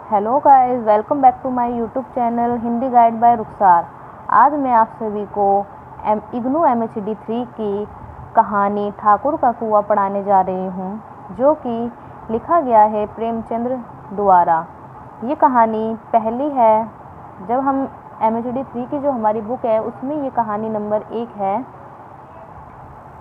Hello guys, welcome back to my YouTube channel Hindi guide by Rukhsar. आज मैं आप सभी को इग्नू एमएचडी 3 की कहानी ठाकुर का कुआं पढ़ाने जा रही हूँ, जो कि लिखा गया है प्रेमचंद्र द्वारा। ये कहानी पहली है। जब हम एमएचडी 3 की जो हमारी बुक है उसमें ये कहानी नंबर 1 है।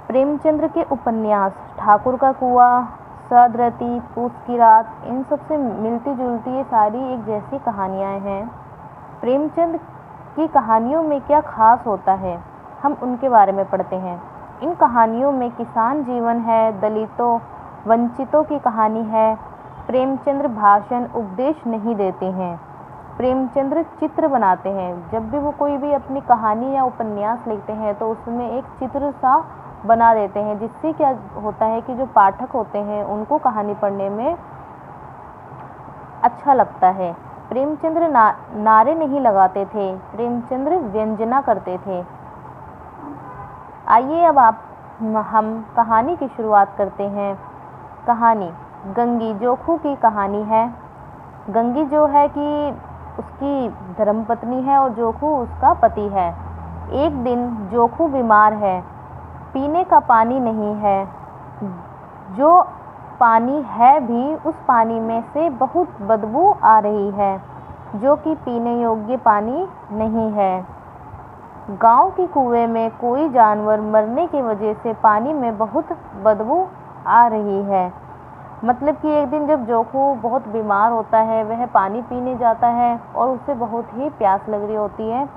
प्रेमचंद्र के उपन्यास ठाकुर का कुआं, सदरती, पूस की रात, इन सबसे मिलती जुलती ये सारी एक जैसी कहानियाँ हैं। प्रेमचंद की कहानियों में क्या खास होता है, हम उनके बारे में पढ़ते हैं। इन कहानियों में किसान जीवन है, दलितों वंचितों की कहानी है। प्रेमचंद्र भाषण उपदेश नहीं देते हैं। प्रेमचंद्र चित्र बनाते हैं। जब भी वो कोई भी अपनी कहानी या उपन्यास लिखते हैं तो उसमें एक चित्र सा बना देते हैं, जिससे क्या होता है कि जो पाठक होते हैं उनको कहानी पढ़ने में अच्छा लगता है। प्रेमचंद्र नारे नहीं लगाते थे, प्रेमचंद्र व्यंजना करते थे। आइए अब हम कहानी की शुरुआत करते हैं। कहानी गंगी जोखू की कहानी है। गंगी जो है कि उसकी धर्मपत्नी है और जोखू उसका पति है। एक दिन जोखू बीमार है, पीने का पानी नहीं है। जो पानी है भी उस पानी में से बहुत बदबू आ रही है, जो कि पीने योग्य पानी नहीं है। गांव के कुएं में कोई जानवर मरने की वजह से पानी में बहुत बदबू आ रही है। मतलब कि एक दिन जब जोखू बहुत बीमार होता है, वह पानी पीने जाता है और उसे बहुत ही प्यास लग रही होती है,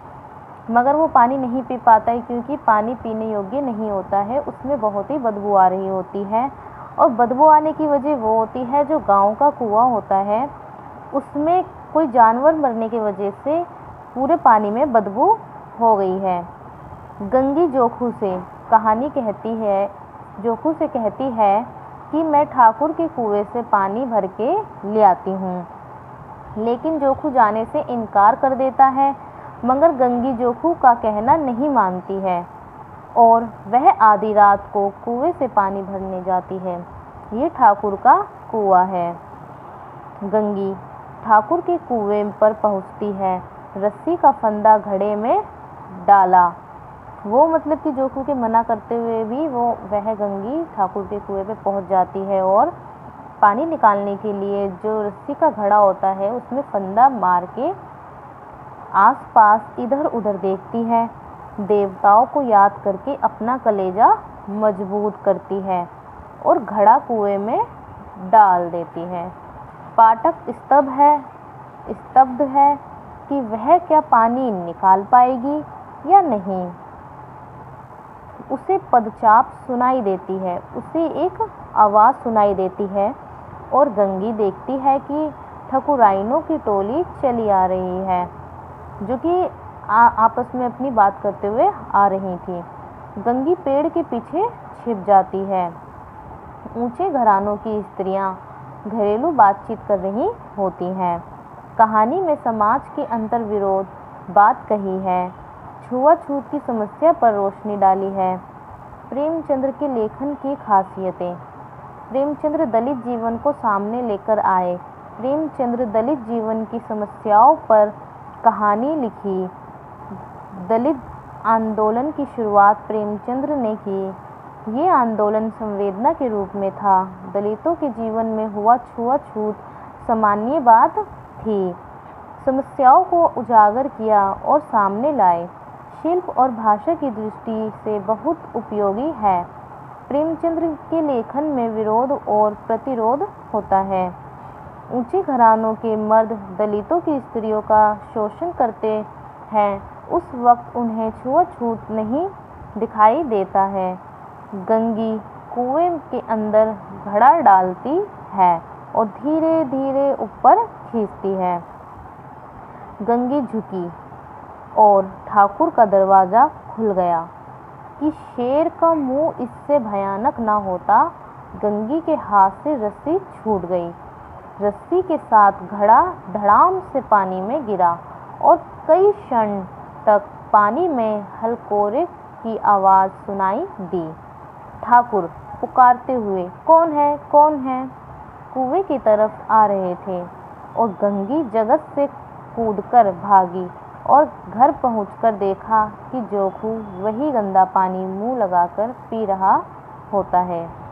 मगर वो पानी नहीं पी पाता है क्योंकि पानी पीने योग्य नहीं होता है, उसमें बहुत ही बदबू आ रही होती है। और बदबू आने की वजह वो होती है, जो गांव का कुआं होता है उसमें कोई जानवर मरने की वजह से पूरे पानी में बदबू हो गई है। गंगी जोखू से कहानी कहती है, जोखू से कहती है कि मैं ठाकुर के कुएं से पानी भर के ले आती हूँ, लेकिन जोखू जाने से इनकार कर देता है। मगर गंगी जोखू का कहना नहीं मानती है और वह आधी रात को कुएं से पानी भरने जाती है। ये ठाकुर का कुआं है। गंगी ठाकुर के कुएं पर पहुंचती है, रस्सी का फंदा घड़े में डाला। वो मतलब कि जोखू के मना करते हुए भी वह गंगी ठाकुर के कुएं पे पहुंच जाती है और पानी निकालने के लिए जो रस्सी का घड़ा होता है उसमें फंदा मार के आसपास इधर उधर देखती है। देवताओं को याद करके अपना कलेजा मजबूत करती है और घड़ा कुएं में डाल देती है। पाठक स्तब्ध है कि वह क्या पानी निकाल पाएगी या नहीं। उसे पदचाप सुनाई देती है, उसे एक आवाज़ सुनाई देती है और गंगी देखती है कि ठकुराइनों की टोली चली आ रही है, जो कि आपस में अपनी बात करते हुए आ रही थी। गंगी पेड़ के पीछे छिप जाती है। ऊंचे घरानों की स्त्रियां घरेलू बातचीत कर रही होती हैं। कहानी में समाज के अंतर विरोध बात कही है, छुआछूत की समस्या पर रोशनी डाली है। प्रेमचंद्र के लेखन की खासियतें। प्रेमचंद्र दलित जीवन को सामने लेकर आए। प्रेमचंद्र दलित जीवन की समस्याओं पर कहानी लिखी। दलित आंदोलन की शुरुआत प्रेमचंद्र ने की। ये आंदोलन संवेदना के रूप में था। दलितों के जीवन में हुआ छुआछूत सामान्य बात थी। समस्याओं को उजागर किया और सामने लाए। शिल्प और भाषा की दृष्टि से बहुत उपयोगी है। प्रेमचंद्र के लेखन में विरोध और प्रतिरोध होता है। ऊंचे घरानों के मर्द दलितों की स्त्रियों का शोषण करते हैं, उस वक्त उन्हें छुआछूत नहीं दिखाई देता है। गंगी कुएं के अंदर घड़ा डालती है और धीरे धीरे ऊपर खींचती है। गंगी झुकी और ठाकुर का दरवाज़ा खुल गया कि शेर का मुंह इससे भयानक ना होता। गंगी के हाथ से रस्सी छूट गई। रस्सी के साथ घड़ा धड़ाम से पानी में गिरा और कई क्षण तक पानी में हलकोरे की आवाज़ सुनाई दी। ठाकुर पुकारते हुए, कौन है, कौन है, कुएं की तरफ आ रहे थे। और गंगी जगत से कूदकर भागी और घर पहुंचकर देखा कि जोखू वही गंदा पानी मुंह लगाकर पी रहा होता है।